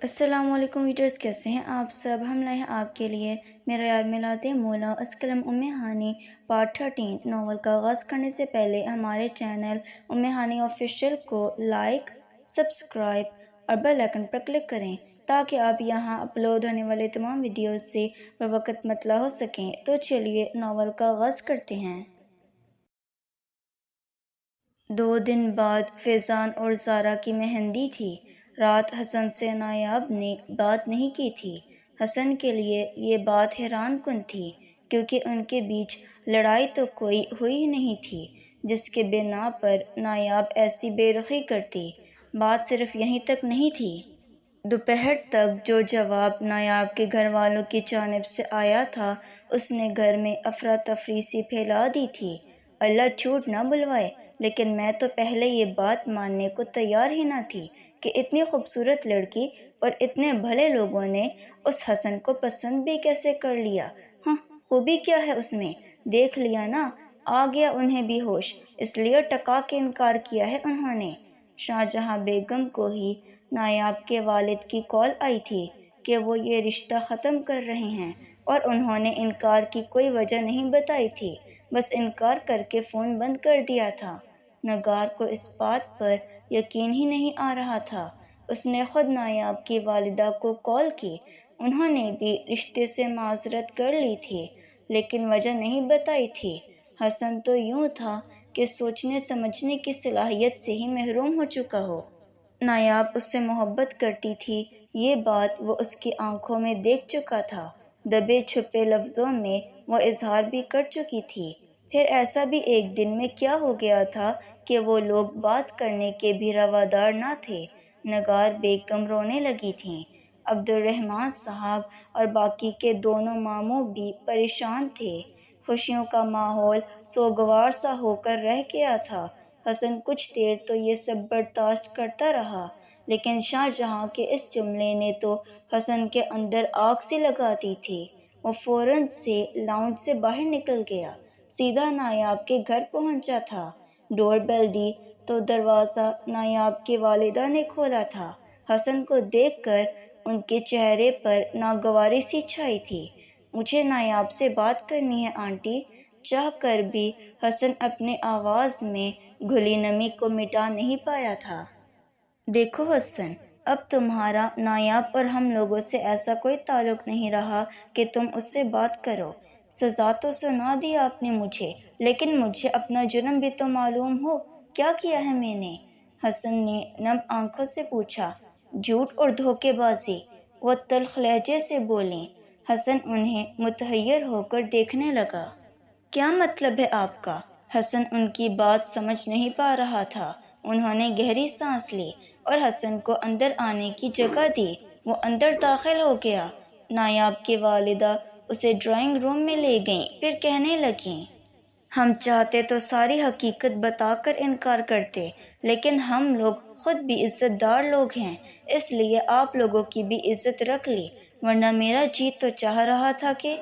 السلام علیکم ویڈیوز، کیسے ہیں آپ سب؟ ہم لائے ہیں آپ کے لیے میرا یار میلاد مولا اسکلم ام ہانی پارٹ 13 ناول کا آغاز کرنے سے پہلے ہمارے چینل ام ہانی آفیشیل کو لائک، سبسکرائب اور بیل آئکن پر کلک کریں تاکہ آپ یہاں اپلوڈ ہونے والے تمام ویڈیوز سے بروقت مطلع ہو سکیں۔ تو چلیے ناول کا آغاز کرتے ہیں۔ 2 دن بعد فیضان اور زارا کی مہندی تھی۔ رات حسن سے نایاب نے بات نہیں کی تھی۔ حسن کے لیے یہ بات حیران کن تھی کیونکہ ان کے بیچ لڑائی تو کوئی ہوئی ہی نہیں تھی جس کے بنا پر نایاب ایسی بے رخی کرتی۔ بات صرف یہیں تک نہیں تھی۔ دوپہر تک جو جواب نایاب کے گھر والوں کی جانب سے آیا تھا اس نے گھر میں افراتفری سی پھیلا دی تھی۔ اللہ جھوٹ نہ بلوائے، لیکن میں تو پہلے یہ بات ماننے کو تیار ہی نہ تھی کہ اتنی خوبصورت لڑکی اور اتنے بھلے لوگوں نے اس حسن کو پسند بھی کیسے کر لیا۔ ہاں، خوبی کیا ہے اس میں؟ دیکھ لیا نا، آ گیا انہیں بھی ہوش، اس لیے ٹکا کے انکار کیا ہے انہوں نے۔ شاہجہاں بیگم کو ہی نایاب کے والد کی کال آئی تھی کہ وہ یہ رشتہ ختم کر رہے ہیں اور انہوں نے انکار کی کوئی وجہ نہیں بتائی تھی، بس انکار کر کے فون بند کر دیا تھا۔ نگار کو اس بات پر یقین ہی نہیں آ رہا تھا۔ اس نے خود نایاب کی والدہ کو کال کی، انہوں نے بھی رشتے سے معذرت کر لی تھی لیکن وجہ نہیں بتائی تھی۔ حسن تو یوں تھا کہ سوچنے سمجھنے کی صلاحیت سے ہی محروم ہو چکا ہو۔ نایاب اس سے محبت کرتی تھی، یہ بات وہ اس کی آنکھوں میں دیکھ چکا تھا۔ دبے چھپے لفظوں میں وہ اظہار بھی کر چکی تھی۔ پھر ایسا بھی ایک دن میں کیا ہو گیا تھا کہ وہ لوگ بات کرنے کے بھی روادار نہ تھے۔ نگار بیگم رونے لگی تھیں۔ عبدالرحمن صاحب اور باقی کے دونوں ماموں بھی پریشان تھے۔ خوشیوں کا ماحول سوگوار سا ہو کر رہ گیا تھا۔ حسن کچھ دیر تو یہ سب برداشت کرتا رہا لیکن شاہجہاں کے اس جملے نے تو حسن کے اندر آگ سی لگا دی تھی۔ وہ فوراً سے لاؤنج سے باہر نکل گیا، سیدھا نایاب کے گھر پہنچا تھا۔ ڈور بیل دی تو دروازہ نایاب کی والدہ نے کھولا تھا۔ حسن کو دیکھ کر ان کے چہرے پر ناگواری سی چھائی تھی۔ مجھے نایاب سے بات کرنی ہے آنٹی۔ چاہ کر بھی حسن اپنے آواز میں گھلی نمی کو مٹا نہیں پایا تھا۔ دیکھو حسن، اب تمہارا نایاب اور ہم لوگوں سے ایسا کوئی تعلق نہیں رہا کہ تم اس سے بات کرو۔ سزا تو سنا دی آپ نے مجھے، لیکن مجھے اپنا جرم بھی تو معلوم ہو، کیا کیا ہے میں نے؟ حسن نے نم آنکھوں سے پوچھا۔ جھوٹ اور دھوکے بازی، وہ تلخ لہجے سے بولیں۔ حسن انہیں متحیر ہو کر دیکھنے لگا۔ کیا مطلب ہے آپ کا؟ حسن ان کی بات سمجھ نہیں پا رہا تھا۔ انہوں نے گہری سانس لی اور حسن کو اندر آنے کی جگہ دی۔ وہ اندر داخل ہو گیا۔ نایاب کی والدہ اسے ڈرائنگ روم میں لے گئیں، پھر کہنے لگیں، ہم چاہتے تو ساری حقیقت بتا کر انکار کرتے، لیکن ہم لوگ خود بھی عزت دار لوگ ہیں، اس لیے آپ لوگوں کی بھی عزت رکھ لی، ورنہ میرا جی تو چاہ رہا تھا کہ…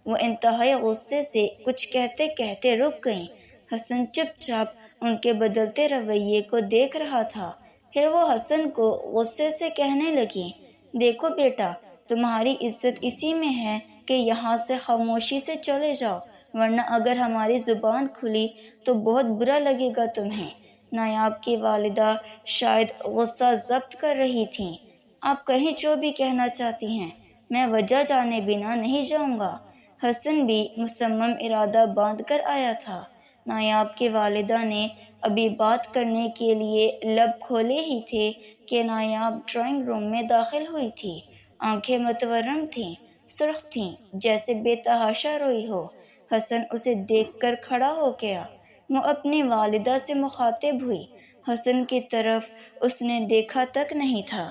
وہ انتہائی غصے سے کچھ کہتے کہتے رک گئیں۔ حسن چپ چاپ ان کے بدلتے رویے کو دیکھ رہا تھا۔ پھر وہ حسن کو غصے سے کہنے لگیں، دیکھو بیٹا، تمہاری عزت اسی میں ہے کہ یہاں سے خاموشی سے چلے جاؤ، ورنہ اگر ہماری زبان کھلی تو بہت برا لگے گا تمہیں۔ نایاب کی والدہ شاید غصہ ضبط کر رہی تھیں۔ آپ کہیں جو بھی کہنا چاہتی ہیں، میں وجہ جانے بنا نہیں جاؤں گا۔ حسن بھی مصمم ارادہ باندھ کر آیا تھا۔ نایاب کی والدہ نے ابھی بات کرنے کے لیے لب کھولے ہی تھے کہ نایاب ڈرائنگ روم میں داخل ہوئی تھی۔ آنکھیں متورم تھیں، سرخ تھیں جیسے بے تحاشا روئی ہو۔ حسن اسے دیکھ کر کھڑا ہو گیا۔ وہ اپنی والدہ سے مخاطب ہوئی۔ حسن کی طرف اس نے دیکھا تک نہیں تھا۔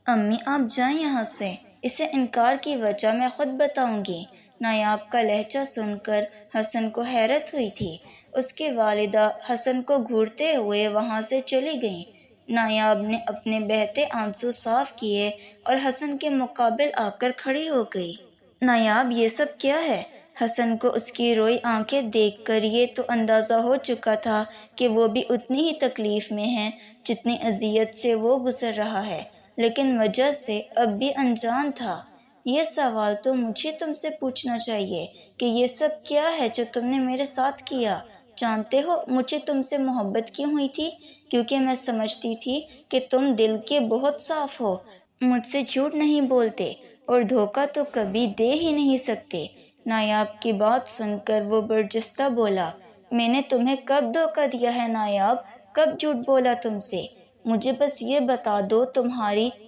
امی آپ جائیں یہاں سے، اسے انکار کی وجہ میں خود بتاؤں گی۔ نایاب کا لہجہ سن کر حسن کو حیرت ہوئی تھی۔ اس کی والدہ حسن کو گھورتے ہوئے وہاں سے چلی گئیں۔ نایاب نے اپنے بہتے آنسو صاف کیے اور حسن کے مقابل آ کر کھڑی ہو گئی۔ نایاب یہ سب کیا ہے؟ حسن کو اس کی روئی آنکھیں دیکھ کر یہ تو اندازہ ہو چکا تھا کہ وہ بھی اتنی ہی تکلیف میں ہے جتنی اذیت سے وہ گزر رہا ہے۔ لیکن وجہ سے اب بھی انجان تھا۔ یہ سوال تو مجھے تم سے پوچھنا چاہیے کہ یہ سب کیا ہے جو تم نے میرے ساتھ کیا؟ جانتے ہو مجھے تم سے محبت کیوں ہوئی تھی؟ کیونکہ میں سمجھتی تھی کہ تم دل کے بہت صاف ہو، مجھ سے جھوٹ نہیں بولتے اور دھوکہ تو کبھی دے ہی نہیں سکتے۔ نایاب کی بات سن کر وہ برجستہ بولا، میں نے تمہیں کب دھوکہ دیا ہے نایاب؟ کب جھوٹ بولا تم سے؟ مجھے بس یہ بتا دو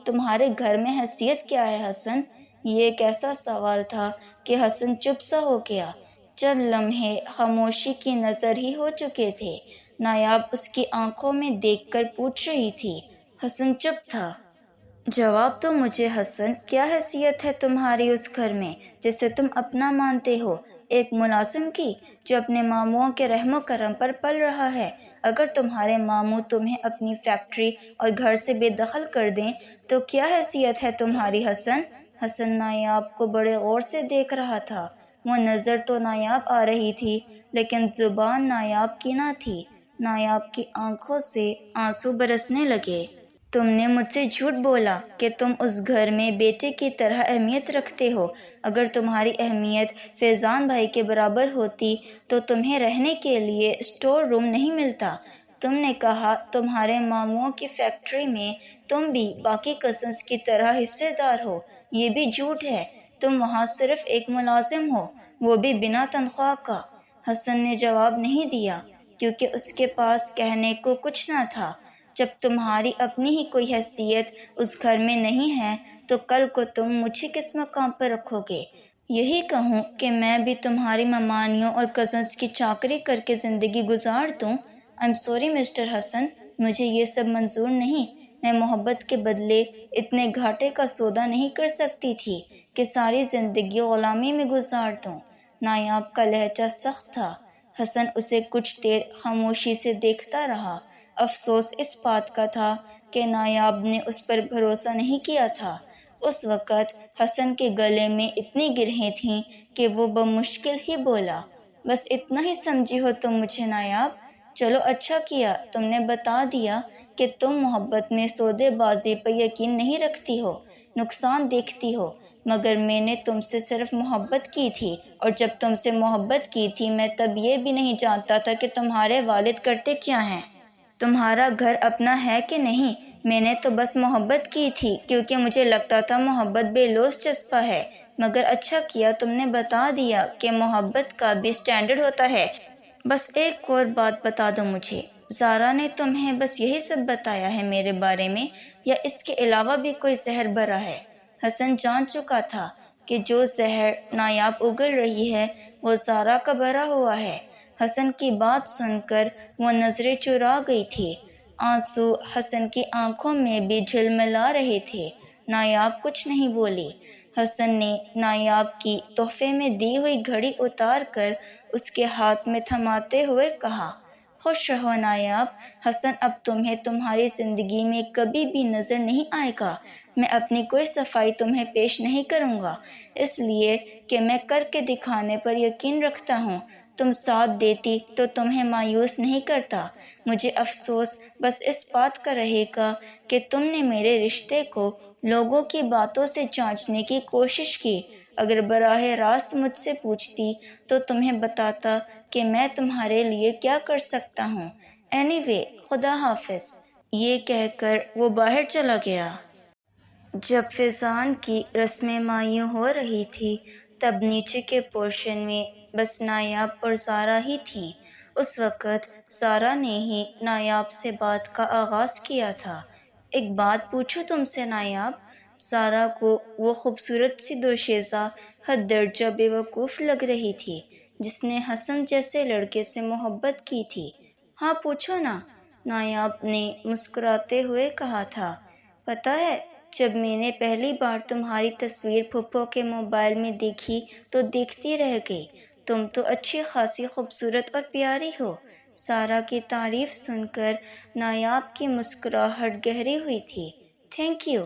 تمہارے گھر میں حیثیت کیا ہے حسن؟ یہ ایک ایسا سوال تھا کہ حسن چپ سا ہو گیا۔ چند لمحے خاموشی کی نظر ہی ہو چکے تھے۔ نایاب اس کی آنکھوں میں دیکھ کر پوچھ رہی تھی۔ حسن چپ تھا۔ جواب تو مجھے حسن، کیا حیثیت ہے تمہاری اس گھر میں جسے تم اپنا مانتے ہو؟ ایک ملازم کی جو اپنے ماموں کے رحم و کرم پر پل رہا ہے۔ اگر تمہارے ماموں تمہیں اپنی فیکٹری اور گھر سے بے دخل کر دیں تو کیا حیثیت ہے تمہاری حسن؟ حسن نایاب کو بڑے غور سے دیکھ رہا تھا۔ وہ نظر تو نایاب آ رہی تھی لیکن زبان نایاب کی نہ تھی۔ نایاب کی آنکھوں سے آنسو برسنے لگے۔ تم نے مجھ سے جھوٹ بولا کہ تم اس گھر میں بیٹے کی طرح اہمیت رکھتے ہو۔ اگر تمہاری اہمیت فیضان بھائی کے برابر ہوتی تو تمہیں رہنے کے لیے اسٹور روم نہیں ملتا۔ تم نے کہا تمہارے ماموں کی فیکٹری میں تم بھی باقی کزنس کی طرح حصے دار ہو۔ یہ بھی جھوٹ ہے۔ تم وہاں صرف ایک ملازم ہو، وہ بھی بنا تنخواہ کا۔ حسن نے جواب نہیں دیا کیونکہ اس کے پاس کہنے کو کچھ نہ تھا۔ جب تمہاری اپنی ہی کوئی حیثیت اس گھر میں نہیں ہے تو کل کو تم مجھے کس مقام پر رکھو گے؟ یہی کہوں کہ میں بھی تمہاری ممانیوں اور کزنس کی چاکری کر کے زندگی گزار دوں؟ I'm sorry مسٹر حسن، مجھے یہ سب منظور نہیں۔ میں محبت کے بدلے اتنے گھاٹے کا سودا نہیں کر سکتی تھی کہ ساری زندگی غلامی میں گزار دوں۔ نایاب کا لہجہ سخت تھا۔ حسن اسے کچھ دیر خاموشی سے دیکھتا رہا۔ افسوس اس بات کا تھا کہ نایاب نے اس پر بھروسہ نہیں کیا تھا۔ اس وقت حسن کے گلے میں اتنی گرہیں تھیں کہ وہ بمشکل ہی بولا، بس اتنا ہی سمجھی ہو تم مجھے نایاب؟ چلو اچھا کیا تم نے بتا دیا کہ تم محبت میں سودے بازی پر یقین نہیں رکھتی ہو، نقصان دیکھتی ہو۔ مگر میں نے تم سے صرف محبت کی تھی، اور جب تم سے محبت کی تھی میں تب یہ بھی نہیں جانتا تھا کہ تمہارے والد کرتے کیا ہیں، تمہارا گھر اپنا ہے کہ نہیں۔ میں نے تو بس محبت کی تھی کیونکہ مجھے لگتا تھا محبت بے لوث جذبہ ہے۔ مگر اچھا کیا تم نے بتا دیا کہ محبت کا بھی سٹینڈرڈ ہوتا ہے۔ بس ایک اور بات بتا دو مجھے، زارا نے تمہیں بس یہی سب بتایا ہے میرے بارے میں، یا اس کے علاوہ بھی کوئی زہر بھرا ہے؟ حسن جان چکا تھا کہ جو زہر نایاب اگل رہی ہے وہ زارا کا بھرا ہوا ہے۔ حسن کی بات سن کر وہ نظریں چرا گئی تھی۔ آنسو حسن کی آنکھوں میں بھی جھلملا رہے تھے۔ نایاب کچھ نہیں بولی۔ حسن نے نایاب کی تحفے میں دی ہوئی گھڑی اتار کر اس کے ہاتھ میں تھماتے ہوئے کہا، خوش رہو نایاب۔ حسن اب تمہیں تمہاری زندگی میں کبھی بھی نظر نہیں آئے گا۔ میں اپنی کوئی صفائی تمہیں پیش نہیں کروں گا، اس لیے کہ میں کر کے دکھانے پر یقین رکھتا ہوں۔ تم ساتھ دیتی تو تمہیں مایوس نہیں کرتا۔ مجھے افسوس بس اس بات کا رہے گا کہ تم نے میرے رشتے کو لوگوں کی باتوں سے جانچنے کی کوشش کی۔ اگر براہ راست مجھ سے پوچھتی تو تمہیں بتاتا کہ میں تمہارے لیے کیا کر سکتا ہوں۔ اینی وے، خدا حافظ۔ یہ کہہ کر وہ باہر چلا گیا۔ جب فیضان کی رسمیں مایوں ہو رہی تھی تب نیچے کے پورشن میں بس نایاب اور زارا ہی تھیں۔ اس وقت زارا نے ہی نایاب سے بات کا آغاز کیا تھا۔ ایک بات پوچھوں تم سے نایاب؟ زارا کو وہ خوبصورت سی دوشیزہ حد درجہ بے وقوف لگ رہی تھی جس نے حسن جیسے لڑکے سے محبت کی تھی۔ ہاں پوچھو نا، نایاب نے مسکراتے ہوئے کہا تھا۔ پتہ ہے جب میں نے پہلی بار تمہاری تصویر پھپھو کے موبائل میں دیکھی تو دیکھتی رہ گئی۔ تم تو اچھی خاصی خوبصورت اور پیاری ہو۔ زارا کی تعریف سن کر نایاب کی مسکراہٹ گہری ہوئی تھی۔ تھینک یو،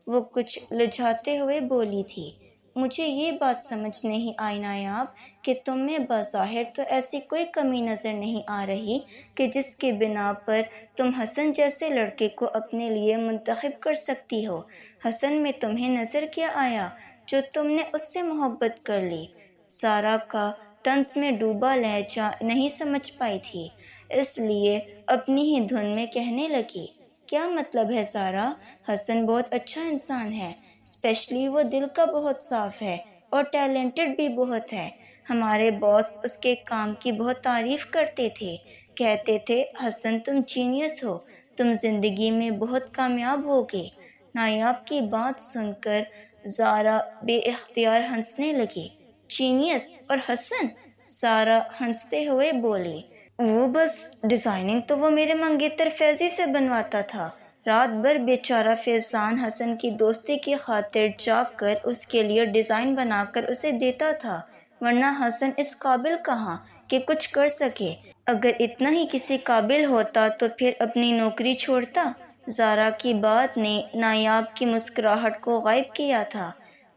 وہ کچھ لجاتے ہوئے بولی تھی۔ مجھے یہ بات سمجھ نہیں آئی نایاب کہ تم میں بظاہر تو ایسی کوئی کمی نظر نہیں آ رہی کہ جس کی بنا پر تم حسن جیسے لڑکے کو اپنے لیے منتخب کر سکتی ہو۔ حسن میں تمہیں نظر کیا آیا جو تم نے اس سے محبت کر لی؟ سارا کا طنز میں ڈوبا لہجہ نہیں سمجھ پائی تھی، اس لیے اپنی ہی دھن میں کہنے لگی، کیا مطلب ہے سارا؟ حسن بہت اچھا انسان ہے، اسپیشلی وہ دل کا بہت صاف ہے اور ٹیلنٹڈ بھی بہت ہے۔ ہمارے باس اس کے کام کی بہت تعریف کرتے تھے، کہتے تھے حسن تم جینیس ہو، تم زندگی میں بہت کامیاب ہوگے۔ نایاب کی بات سن کر زارا بے اختیار ہنسنے لگی۔ جینیس اور حسن؟ سارا ہنستے ہوئے بولی، وہ بس ڈیزائننگ تو وہ میرے منگیتر فیضی سے بنواتا تھا۔ رات بھر بیچارہ فیضان حسن کی دوستی کی خاطر جاگ کر اس کے لیے ڈیزائن بنا کر اسے دیتا تھا، ورنہ حسن اس قابل کہاں کہ کچھ کر سکے۔ اگر اتنا ہی کسی قابل ہوتا تو پھر اپنی نوکری چھوڑتا۔ زارا کی بات نے نایاب کی مسکراہٹ کو غائب کیا تھا۔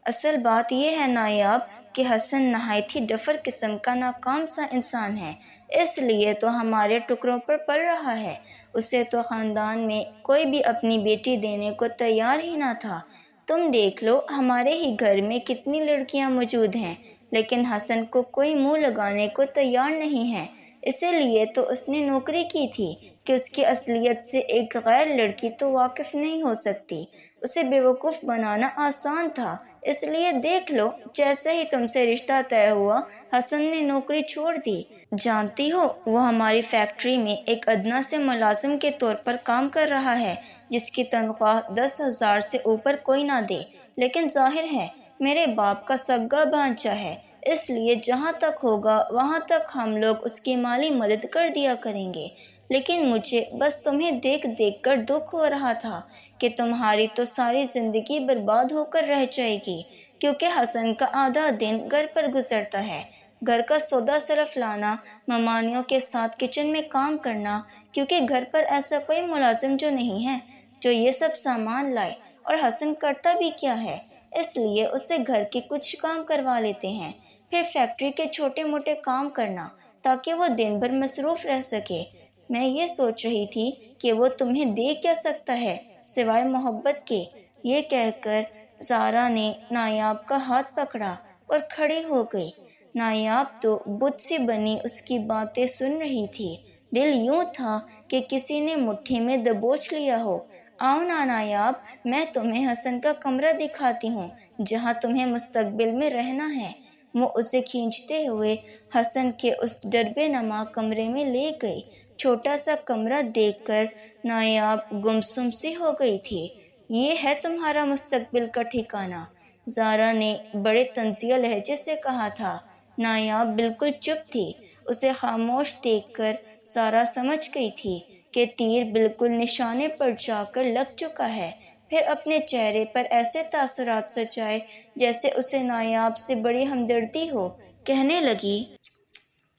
اصل بات یہ ہے نایاب کہ حسن نہایت ہی ڈفر قسم کا ناکام سا انسان ہے، اس لیے تو ہمارے ٹکڑوں پر پڑ رہا ہے۔ اسے تو خاندان میں کوئی بھی اپنی بیٹی دینے کو تیار ہی نہ تھا۔ تم دیکھ لو ہمارے ہی گھر میں کتنی لڑکیاں موجود ہیں، لیکن حسن کو کوئی منہ لگانے کو تیار نہیں ہے۔ اسی لیے تو اس نے نوکری کی تھی کہ اس کی اصلیت سے ایک غیر لڑکی تو واقف نہیں ہو سکتی۔ اسے بیوقوف بنانا آسان تھا، اس لیے دیکھ لو جیسے ہی تم سے رشتہ طے ہوا حسن نے نوکری چھوڑ دی۔ جانتی ہو وہ ہماری فیکٹری میں ایک ادنیٰ سے ملازم کے طور پر کام کر رہا ہے، جس کی تنخواہ 10,000 سے اوپر کوئی نہ دے، لیکن ظاہر ہے میرے باپ کا سگا بھانجا ہے، اس لیے جہاں تک ہوگا وہاں تک ہم لوگ اس کی مالی مدد کر دیا کریں گے۔ لیکن مجھے بس تمہیں دیکھ دیکھ کر دکھ ہو رہا تھا کہ تمہاری تو ساری زندگی برباد ہو کر رہ جائے گی، کیونکہ حسن کا آدھا دن گھر پر گزرتا ہے، گھر کا سودا صرف لانا، ممانیوں کے ساتھ کچن میں کام کرنا، کیونکہ گھر پر ایسا کوئی ملازم جو نہیں ہے جو یہ سب سامان لائے، اور حسن کرتا بھی کیا ہے، اس لیے اسے گھر کے کچھ کام کروا لیتے ہیں، پھر فیکٹری کے چھوٹے موٹے کام کرنا تاکہ وہ دن بھر مصروف رہ سکے۔ میں یہ سوچ رہی تھی کہ وہ تمہیں دے کیا سکتا ہے سوائے محبت کے۔ یہ کہہ کر زارا نے نایاب کا ہاتھ پکڑا اور کھڑی ہو گئی۔ نایاب تو بت سی بنی اس کی باتیں سن رہی تھی، دل یوں تھا کہ کسی نے مٹھی میں دبوچ لیا ہو۔ آؤ نا نایاب، میں تمہیں حسن کا کمرہ دکھاتی ہوں جہاں تمہیں مستقبل میں رہنا ہے۔ وہ اسے کھینچتے ہوئے حسن کے اس ڈربے نما کمرے میں لے گئی۔ چھوٹا سا کمرہ دیکھ کر نایاب گمسم سی ہو گئی تھی۔ یہ ہے تمہارا مستقبل کا ٹھکانہ؟ زارا نے بڑے طنزیہ لہجے سے کہا تھا۔ نایاب بالکل چپ تھی، اسے خاموش دیکھ کر سارا سمجھ گئی تھی کہ تیر بالکل نشانے پر جا کر لگ چکا ہے، پھر اپنے چہرے پر ایسے تاثرات سجائے جیسے اسے نایاب سے بڑی ہمدردی ہو، کہنے لگی،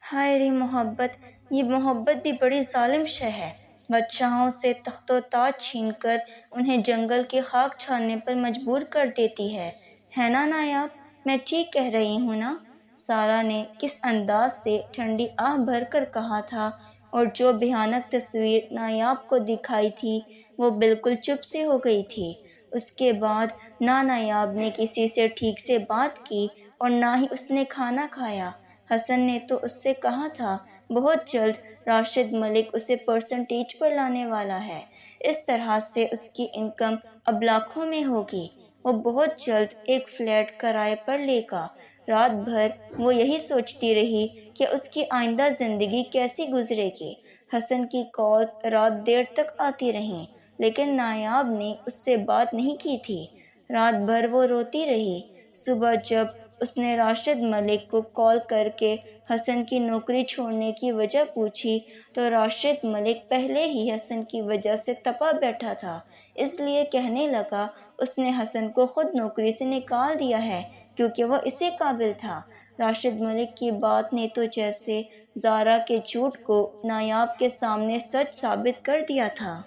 ہائے رے محبت، یہ محبت بھی بڑی ظالم شے ہے، بادشاہوں سے تخت و تاج چھین کر انہیں جنگل کی خاک چھاننے پر مجبور کر دیتی ہے نا نایاب؟ میں ٹھیک کہہ رہی ہوں نا؟ سارا نے کس انداز سے ٹھنڈی آہ بھر کر کہا تھا، اور جو بھیانک تصویر نایاب کو دکھائی تھی وہ بالکل چپ سی ہو گئی تھی۔ اس کے بعد نہ نایاب نے کسی سے ٹھیک سے بات کی اور نہ ہی اس نے کھانا کھایا۔ حسن نے تو اس سے کہا تھا بہت جلد راشد ملک اسے پرسنٹیج پر لانے والا ہے، اس طرح سے اس کی انکم اب لاکھوں میں ہوگی، وہ بہت جلد ایک فلیٹ کرائے پر لے گا۔ رات بھر وہ یہی سوچتی رہی کہ اس کی آئندہ زندگی کیسی گزرے گی۔ حسن کی کالز رات دیر تک آتی رہیں، لیکن نایاب نے اس سے بات نہیں کی تھی۔ رات بھر وہ روتی رہی۔ صبح جب اس نے راشد ملک کو کال کر کے حسن کی نوکری چھوڑنے کی وجہ پوچھی تو راشد ملک پہلے ہی حسن کی وجہ سے تپا بیٹھا تھا، اس لیے کہنے لگا اس نے حسن کو خود نوکری سے نکال دیا ہے کیونکہ وہ اسی قابل تھا۔ راشد ملک کی بات نے تو جیسے زارا کے جھوٹ کو نایاب کے سامنے سچ ثابت کر دیا تھا۔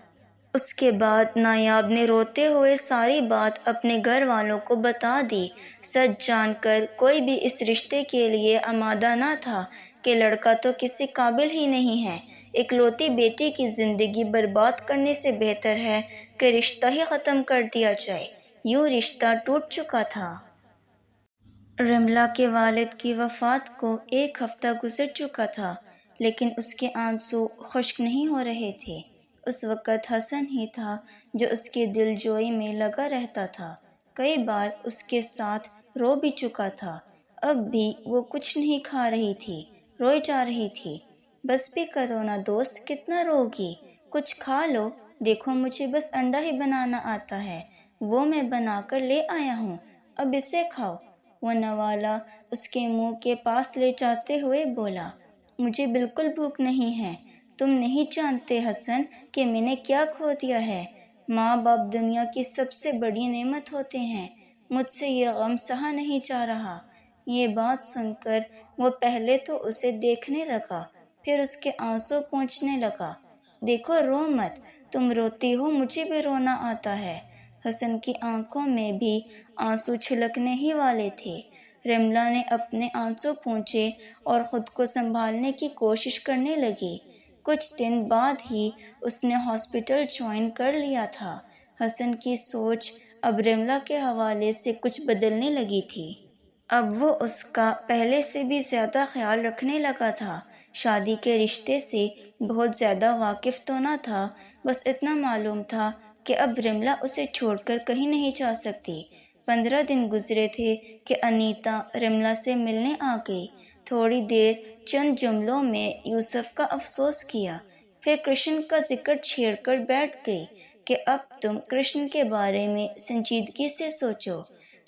اس کے بعد نایاب نے روتے ہوئے ساری بات اپنے گھر والوں کو بتا دی۔ سچ جان کر کوئی بھی اس رشتے کے لیے آمادہ نہ تھا کہ لڑکا تو کسی قابل ہی نہیں ہے۔ اکلوتی بیٹی کی زندگی برباد کرنے سے بہتر ہے کہ رشتہ ہی ختم کر دیا جائے۔ یوں رشتہ ٹوٹ چکا تھا۔ رملہ کے والد کی وفات کو 1 ہفتہ گزر چکا تھا، لیکن اس کے آنسو خشک نہیں ہو رہے تھے۔ اس وقت حسن ہی تھا جو اس کی دل جوئی میں لگا رہتا تھا۔ کئی بار اس کے ساتھ رو بھی چکا تھا۔ اب بھی وہ کچھ نہیں کھا رہی تھی، روئی جا رہی تھی۔ بس بھی کرو نا دوست، کتنا رو گی؟ کچھ کھا لو، دیکھو مجھے بس انڈا ہی بنانا آتا ہے، وہ میں بنا کر لے آیا ہوں، اب اسے کھاؤ۔ وہ نوالا اس کے منہ کے پاس لے جاتے ہوئے بولا، مجھے بالکل بھوک نہیں ہے۔ تم نہیں جانتے حسن کہ میں نے کیا کھو دیا ہے۔ ماں باپ دنیا کی سب سے بڑی نعمت ہوتے ہیں، مجھ سے یہ غم سہا نہیں جا رہا۔ یہ بات سن کر وہ پہلے تو اسے دیکھنے لگا، پھر اس کے آنسو پوچھنے لگا۔ دیکھو رو مت، تم روتی ہو، مجھے بھی رونا آتا ہے۔ حسن کی آنکھوں میں بھی آنسو چھلکنے ہی والے تھے۔ رملہ نے اپنے آنسو پونچھے اور خود کو سنبھالنے کی کوشش کرنے لگی۔ کچھ دن بعد ہی اس نے ہاسپٹل جوائن کر لیا تھا۔ حسن کی سوچ اب رملہ کے حوالے سے کچھ بدلنے لگی تھی۔ اب وہ اس کا پہلے سے بھی زیادہ خیال رکھنے لگا تھا۔ شادی کے رشتے سے بہت زیادہ واقف تو نہ تھا، بس اتنا معلوم تھا کہ اب رملہ اسے چھوڑ کر کہیں نہیں جا سکتی۔ 15 دن گزرے تھے کہ انیتا رملہ سے ملنے آ گئی۔ تھوڑی دیر چند جملوں میں یوسف کا افسوس کیا، پھر کرشن کا ذکر چھیڑ کر بیٹھ گئی کہ اب تم کرشن کے بارے میں سنجیدگی سے سوچو۔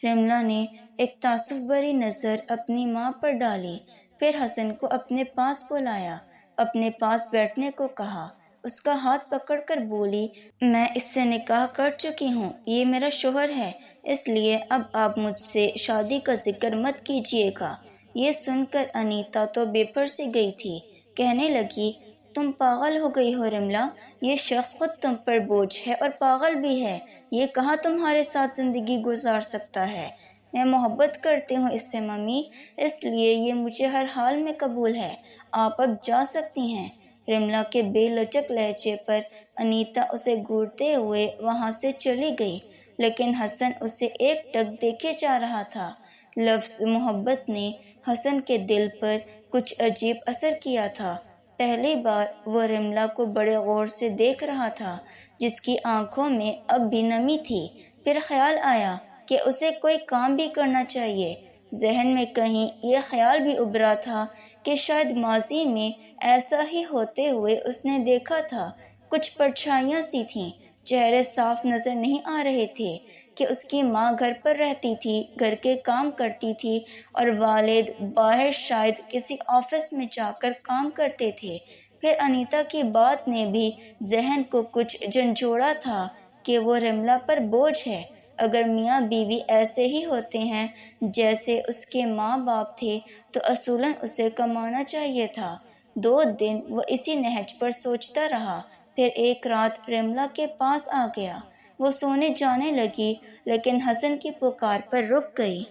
رملہ نے ایک تعصب بھری نظر اپنی ماں پر ڈالی، پھر حسن کو اپنے پاس بلایا، اپنے پاس بیٹھنے کو کہا۔ اس کا ہاتھ پکڑ کر بولی، میں اس سے نکاح کر چکی ہوں، یہ میرا شوہر ہے، اس لیے اب آپ مجھ سے شادی کا ذکر مت کیجیے گا۔ یہ سن کر انیتا تو بے پر سی گئی تھی، کہنے لگی، تم پاگل ہو گئی ہو رملہ، یہ شخص خود تم پر بوجھ ہے اور پاگل بھی ہے، یہ کہاں تمہارے ساتھ زندگی گزار سکتا ہے۔ میں محبت کرتی ہوں اس سے ممی، اس لیے یہ مجھے ہر حال میں قبول ہے، آپ اب جا سکتی ہیں۔ رملہ کے بے لچک لہجے پر انیتا اسے گھورتے ہوئے وہاں سے چلی گئی، لیکن حسن اسے ایک ٹک دیکھے جا رہا تھا۔ لفظ محبت نے حسن کے دل پر کچھ عجیب اثر کیا تھا۔ پہلی بار وہ رملہ کو بڑے غور سے دیکھ رہا تھا، جس کی آنکھوں میں اب بھی نمی تھی۔ پھر خیال آیا کہ اسے کوئی کام بھی کرنا چاہیے۔ ذہن میں کہیں یہ خیال بھی ابھرا تھا کہ شاید ماضی میں ایسا ہی ہوتے ہوئے اس نے دیکھا تھا۔ کچھ پرچھائیاں سی تھیں، چہرے صاف نظر نہیں آ رہے تھے کہ اس کی ماں گھر پر رہتی تھی، گھر کے کام کرتی تھی اور والد باہر شاید کسی آفس میں جا کر کام کرتے تھے۔ پھر انیتا کی بات نے بھی ذہن کو کچھ جھنجھوڑا تھا کہ وہ رملہ پر بوجھ ہے۔ اگر میاں بیوی ایسے ہی ہوتے ہیں جیسے اس کے ماں باپ تھے تو اصولاً اسے کمانا چاہیے تھا۔ 2 دن وہ اسی نہج پر سوچتا رہا، پھر ایک رات رملہ کے پاس آ گیا۔ وہ سونے جانے لگی لیکن حسن کی پکار پر رک گئی۔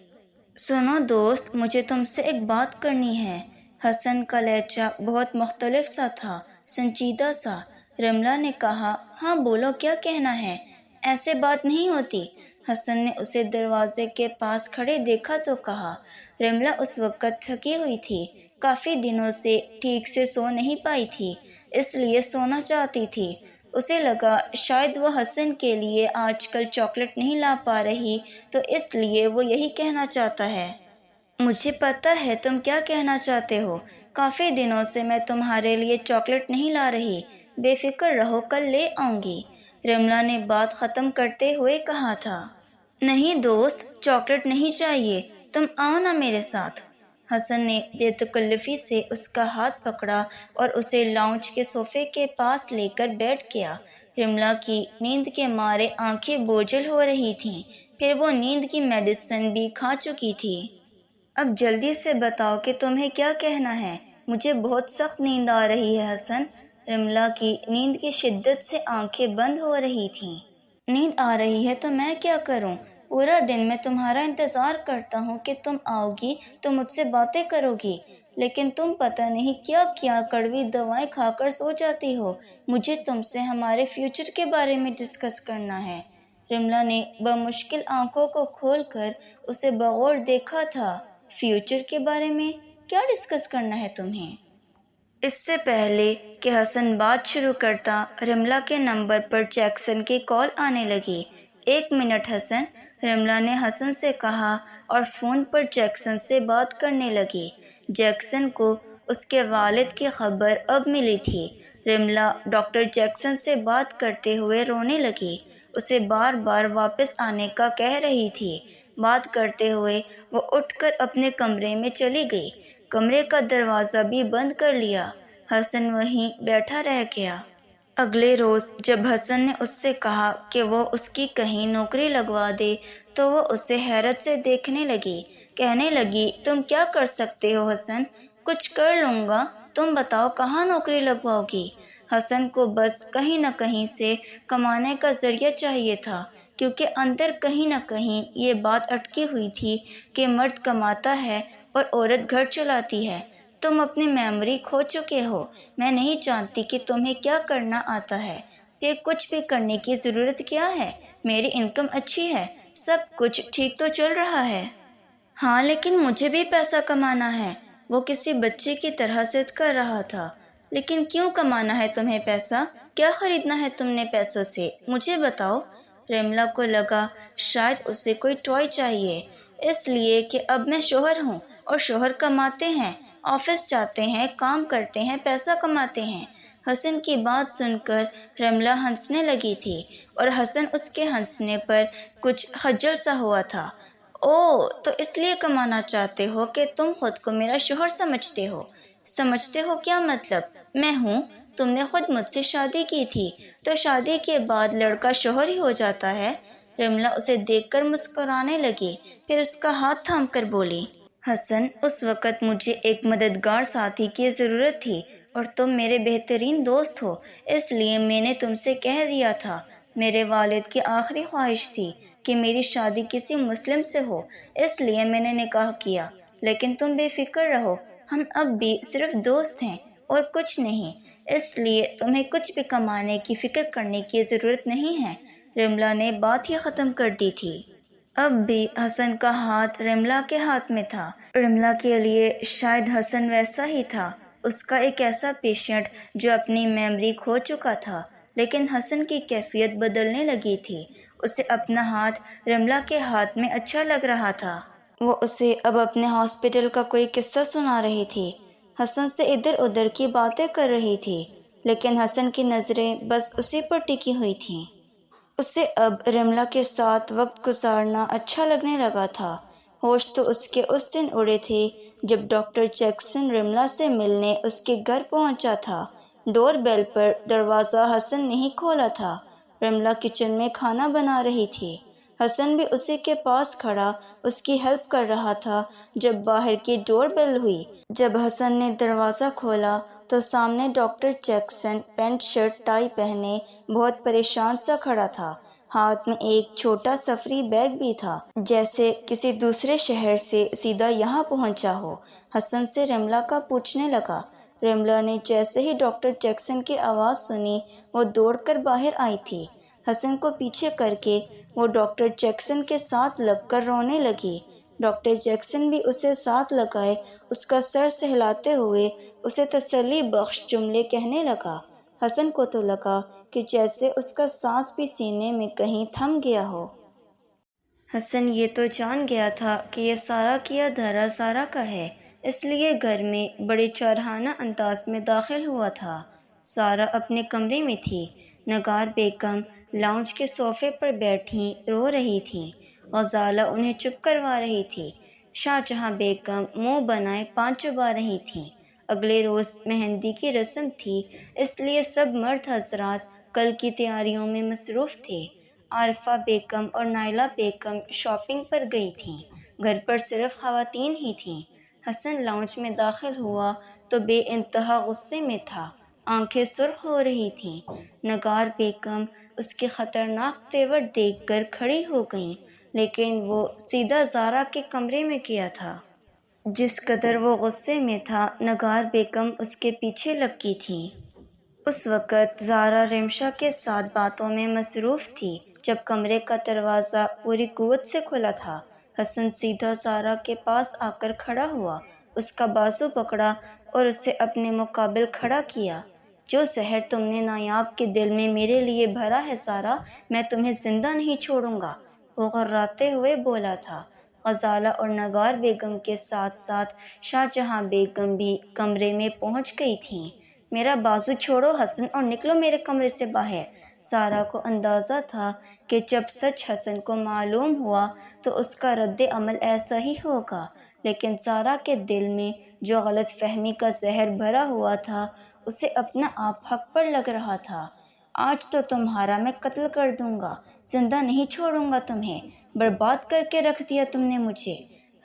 سنو دوست، مجھے تم سے ایک بات کرنی ہے۔ حسن کا لہجہ بہت مختلف سا تھا، سنجیدہ سا۔ رملہ نے کہا، ہاں بولو، کیا کہنا ہے؟ ایسے بات نہیں ہوتی۔ حسن نے اسے دروازے کے پاس کھڑے دیکھا تو کہا۔ رملہ اس وقت تھکی ہوئی تھی، کافی دنوں سے ٹھیک سے سو نہیں پائی تھی، اس لیے سونا چاہتی تھی۔ اسے لگا شاید وہ حسن کے لیے آج کل چاکلیٹ نہیں لا پا رہی، تو اس لیے وہ یہی کہنا چاہتا ہے۔ مجھے پتہ ہے تم کیا کہنا چاہتے ہو، کافی دنوں سے میں تمہارے لیے چاکلیٹ نہیں لا رہی، بے فکر رہو، کل لے آؤں گی۔ رملہ نے بات ختم کرتے ہوئے کہا تھا۔ نہیں دوست، چاکلیٹ نہیں چاہیے، تم آؤ نا میرے ساتھ۔ حسن نے بے تکلفی سے اس کا ہاتھ پکڑا اور اسے لاؤنج کے صوفے کے پاس لے کر بیٹھ گیا۔ رملہ کی نیند کے مارے آنکھیں بوجھل ہو رہی تھیں، پھر وہ نیند کی میڈیسن بھی کھا چکی تھی۔ اب جلدی سے بتاؤ کہ تمہیں کیا کہنا ہے، مجھے بہت سخت نیند آ رہی ہے حسن۔ رملا کی نیند کی شدت سے آنکھیں بند ہو رہی تھیں۔ نیند آ رہی ہے تو میں کیا کروں؟ پورا دن میں تمہارا انتظار کرتا ہوں کہ تم آؤ گی تو مجھ سے باتیں کرو گی، لیکن تم پتہ نہیں کیا کیا کڑوی دوائیں کھا کر سو جاتی ہو۔ مجھے تم سے ہمارے فیوچر کے بارے میں ڈسکس کرنا ہے۔ رملا نے بمشکل آنکھوں کو کھول کر اسے بغور دیکھا تھا۔ فیوچر کے بارے میں کیا ڈسکس کرنا ہے تمہیں؟ اس سے پہلے کہ حسن بات شروع کرتا، رملا کے نمبر پر جیکسن کی کال آنے لگی۔ 1 منٹ حسن، رملا نے حسن سے کہا اور فون پر جیکسن سے بات کرنے لگی۔ جیکسن کو اس کے والد کی خبر اب ملی تھی۔ رملا ڈاکٹر جیکسن سے بات کرتے ہوئے رونے لگی، اسے بار بار واپس آنے کا کہہ رہی تھی۔ بات کرتے ہوئے وہ اٹھ کر اپنے کمرے میں چلی گئی، کمرے کا دروازہ بھی بند کر لیا۔ حسن وہیں بیٹھا رہ گیا۔ اگلے روز جب حسن نے اس سے کہا کہ وہ اس کی کہیں نوکری لگوا دے تو وہ اسے حیرت سے دیکھنے لگی، کہنے لگی، تم کیا کر سکتے ہو حسن؟ کچھ کر لوں گا، تم بتاؤ کہاں نوکری لگواؤ گی؟ حسن کو بس کہیں نہ کہیں سے کمانے کا ذریعہ چاہیے تھا، کیونکہ اندر کہیں نہ کہیں یہ بات اٹکی ہوئی تھی کہ مرد کماتا ہے اور عورت گھر چلاتی ہے۔ تم اپنی میموری کھو چکے ہو، میں نہیں جانتی کہ تمہیں کیا کرنا آتا ہے، پھر کچھ بھی کرنے کی ضرورت کیا ہے؟ میری انکم اچھی ہے، سب کچھ ٹھیک تو چل رہا ہے۔ ہاں لیکن مجھے بھی پیسہ کمانا ہے، وہ کسی بچے کی طرح ضد کر رہا تھا۔ لیکن کیوں کمانا ہے تمہیں پیسہ؟ کیا خریدنا ہے تم نے پیسوں سے؟ مجھے بتاؤ۔ رملا کو لگا شاید اسے کوئی ٹوائے چاہیے، اس لیے کہ اب میں شوہر ہوں اور شوہر کماتے ہیں، آفس جاتے ہیں، کام کرتے ہیں، پیسہ کماتے ہیں۔ حسن کی بات سن کر رملا ہنسنے لگی تھی اور حسن اس کے ہنسنے پر کچھ خجل سا ہوا تھا۔ اوہ، تو اس لیے کمانا چاہتے ہو کہ تم خود کو میرا شوہر سمجھتے ہو؟ سمجھتے ہو کیا مطلب؟ میں ہوں، تم نے خود مجھ سے شادی کی تھی، تو شادی کے بعد لڑکا شوہر ہی ہو جاتا ہے۔ رملا اسے دیکھ کر مسکرانے لگی، پھر اس کا ہاتھ تھام کر بولی، حسن، اس وقت مجھے ایک مددگار ساتھی کی ضرورت تھی اور تم میرے بہترین دوست ہو، اس لیے میں نے تم سے کہہ دیا تھا۔ میرے والد کی آخری خواہش تھی کہ میری شادی کسی مسلم سے ہو، اس لیے میں نے نکاح کیا، لیکن تم بے فکر رہو، ہم اب بھی صرف دوست ہیں اور کچھ نہیں، اس لیے تمہیں کچھ بھی کمانے کی فکر کرنے کی ضرورت نہیں ہے۔ رملا نے بات ہی ختم کر دی تھی۔ اب بھی حسن کا ہاتھ رملا کے ہاتھ میں تھا۔ رملا کے لیے شاید حسن ویسا ہی تھا، اس کا ایک ایسا پیشنٹ جو اپنی میموری کھو چکا تھا، لیکن حسن کی کیفیت بدلنے لگی تھی، اسے اپنا ہاتھ رملا کے ہاتھ میں اچھا لگ رہا تھا۔ وہ اسے اب اپنے ہاسپٹل کا کوئی قصہ سنا رہی تھی، حسن سے ادھر ادھر کی باتیں کر رہی تھی، لیکن حسن کی نظریں بس اسی پر ٹکی ہوئی تھیں۔ اسے اب رملا کے ساتھ وقت گزارنا اچھا لگنے لگا تھا۔ ہوش تو اس کے اس دن اڑے تھے جب ڈاکٹر جیکسن رملا سے ملنے اس کے گھر پہنچا تھا۔ ڈور بیل پر دروازہ حسن نے ہی کھولا تھا۔ رملا کچن میں کھانا بنا رہی تھی، حسن بھی اسی کے پاس کھڑا اس کی ہیلپ کر رہا تھا جب باہر کی ڈور بیل ہوئی۔ جب حسن نے دروازہ کھولا تو سامنے doctor Jackson pant shirt tie پہنے بہت پریشان سا کھڑا تھا، ہاتھ میں ایک چھوٹا سفری بیگ بھی تھا، جیسے کسی دوسرے شہر سے سیدھا یہاں پہنچا ہو۔ حسن سے رملا کا پوچھنے لگا۔ رملا نے جیسے ہی ڈاکٹر جیکسن کی آواز سنی وہ دوڑ کر باہر آئی تھی، حسن کو پیچھے کر کے وہ ڈاکٹر جیکسن کے ساتھ لگ کر رونے لگی۔ ڈاکٹر جیکسن بھی اسے ساتھ لگائے اس کا سر سہلاتے ہوئے اسے تسلی بخش جملے کہنے لگا۔ حسن کو تو لگا کہ جیسے اس کا سانس بھی سینے میں کہیں تھم گیا ہو۔ حسن یہ تو جان گیا تھا کہ یہ سارا کیا دھرا سارا کا ہے، اس لیے گھر میں بڑے چارہانہ انداز میں داخل ہوا تھا۔ سارا اپنے کمرے میں تھی، نگار بیگم لاؤنج کے صوفے پر بیٹھی رو رہی تھیں، غزالہ انہیں چپ کروا رہی تھی، شاہجہاں بیگم منہ بنائے پان چبا رہی تھیں۔ اگلے روز مہندی کی رسم تھی، اس لیے سب مرد حضرات کل کی تیاریوں میں مصروف تھے۔ عارفہ بیگم اور نائلہ بیگم شاپنگ پر گئی تھیں، گھر پر صرف خواتین ہی تھیں۔ حسن لاؤنج میں داخل ہوا تو بے انتہا غصے میں تھا، آنکھیں سرخ ہو رہی تھیں۔ نگار بیگم اس کے خطرناک تیور دیکھ کر کھڑی ہو گئیں، لیکن وہ سیدھا زارا کے کمرے میں گیا تھا۔ جس قدر وہ غصے میں تھا، نگار بیگم اس کے پیچھے لگی تھی۔ اس وقت زارا رمشا کے ساتھ باتوں میں مصروف تھی۔ جب کمرے کا دروازہ پوری قوت سے کھلا تھا، حسن سیدھا زارا کے پاس آ کر کھڑا ہوا، اس کا بازو پکڑا اور اسے اپنے مقابل کھڑا کیا۔ جو زہر تم نے نایاب کے دل میں میرے لیے بھرا ہے زارا، میں تمہیں زندہ نہیں چھوڑوں گا، وہ غراتے ہوئے بولا تھا۔ غزالہ اور نگار بیگم کے ساتھ ساتھ شاہ جہاں بیگم بھی کمرے میں پہنچ گئی تھیں۔ میرا بازو چھوڑو حسن اور نکلو میرے کمرے سے باہر۔ زارا کو اندازہ تھا کہ جب سچ حسن کو معلوم ہوا تو اس کا رد عمل ایسا ہی ہوگا، لیکن زارا کے دل میں جو غلط فہمی کا زہر بھرا ہوا تھا، اسے اپنا آپ حق پر لگ رہا تھا۔ آج تو تمہارا میں قتل کر دوں گا، زندہ نہیں چھوڑوں گا تمہیں، برباد کر کے رکھ دیا تم نے مجھے۔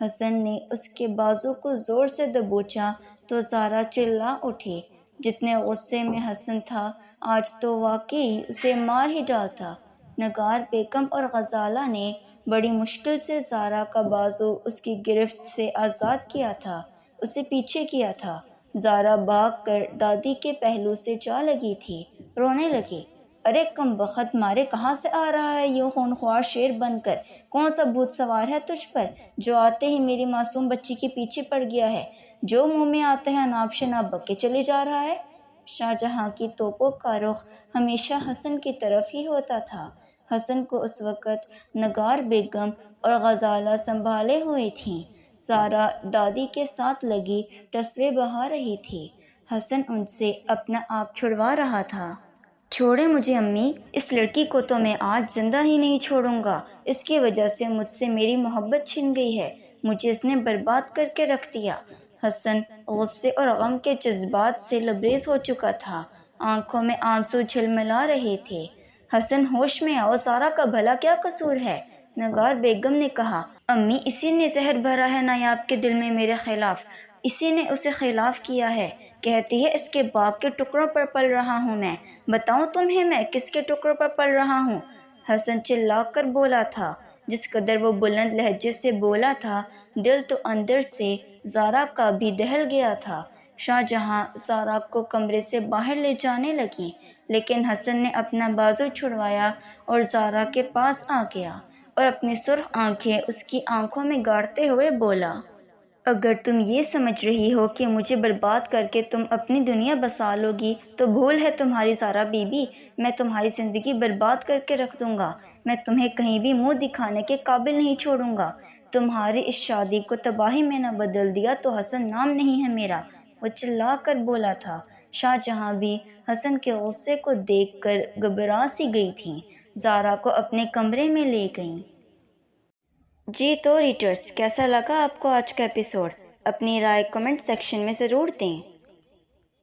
حسن نے اس کے بازو کو زور سے دبوچا تو زارا چلا اٹھی۔ جتنے غصے میں حسن تھا، آج تو واقعی اسے مار ہی ڈالتا۔ نگار بیگم اور غزالہ نے بڑی مشکل سے زارا کا بازو اس کی گرفت سے آزاد کیا تھا، اسے پیچھے کیا تھا۔ زارا بھاگ کر دادی کے پہلو سے جا لگی تھی، رونے لگی۔ ارے کم بخت مارے، کہاں سے آ رہا ہے یہ خونخوار شیر بن کر؟ کون سا بھوت سوار ہے تجھ پر، جو آتے ہی میری معصوم بچی کے پیچھے پڑ گیا ہے، جو منہ میں آتا ہے اناب شناب بک کے چلے جا رہا ہے؟ شاہ جہاں کی توپوں کا رخ ہمیشہ حسن کی طرف ہی ہوتا تھا۔ حسن کو اس وقت نگار بیگم اور غزالہ سنبھالے ہوئے تھیں۔ زارا دادی کے ساتھ لگی ٹسوے بہا رہی تھی۔ حسن ان سے اپنا آپ چھڑوا رہا تھا۔ چھوڑے مجھے امی، اس لڑکی کو تو میں آج زندہ ہی نہیں چھوڑوں گا۔ اس کی وجہ سے مجھ سے میری محبت چھن گئی ہے، مجھے اس نے برباد کر کے رکھ دیا۔ حسن غصے اور غم کے جذبات سے لبریز ہو چکا تھا، آنکھوں میں آنسو جھلملا رہے تھے۔ حسن ہوش میں آؤ، زارا کا بھلا کیا قصور ہے؟ نگار بیگم نے کہا۔ امی، اسی نے زہر بھرا ہے نایاب کے دل میں میرے خلاف، اسی نے اسے خلاف کیا ہے، کہتی ہے اس کے باپ کے ٹکڑوں پر پل رہا ہوں میں۔ بتاؤں تمہیں میں کس کے ٹکڑوں پر پل رہا ہوں؟ حسن چلا کر بولا تھا۔ جس قدر وہ بلند لہجے سے بولا تھا، دل تو اندر سے زارا کا بھی دہل گیا تھا۔ شاہ جہاں زارا کو کمرے سے باہر لے جانے لگیں، لیکن حسن نے اپنا بازو چھڑوایا اور زارا کے پاس آ گیا اور اپنی سرخ آنکھیں اس کی آنکھوں میں گاڑتے ہوئے بولا، اگر تم یہ سمجھ رہی ہو کہ مجھے برباد کر کے تم اپنی دنیا بسا لو گی تو بھول ہے تمہاری زارا بی بی۔ میں تمہاری زندگی برباد کر کے رکھ دوں گا، میں تمہیں کہیں بھی منہ دکھانے کے قابل نہیں چھوڑوں گا۔ تمہاری اس شادی کو تباہی میں نہ بدل دیا تو حسن نام نہیں ہے میرا، وہ چلا کر بولا تھا۔ شاہ جہاں بھی حسن کے غصے کو دیکھ کر گھبرا سی گئی تھیں، زارا کو اپنے کمرے میں لے گئیں۔ جی تو ریڈرز، کیسا لگا آپ کو آج کا ایپیسوڈ؟ اپنی رائے کمنٹ سیکشن میں ضرور دیں۔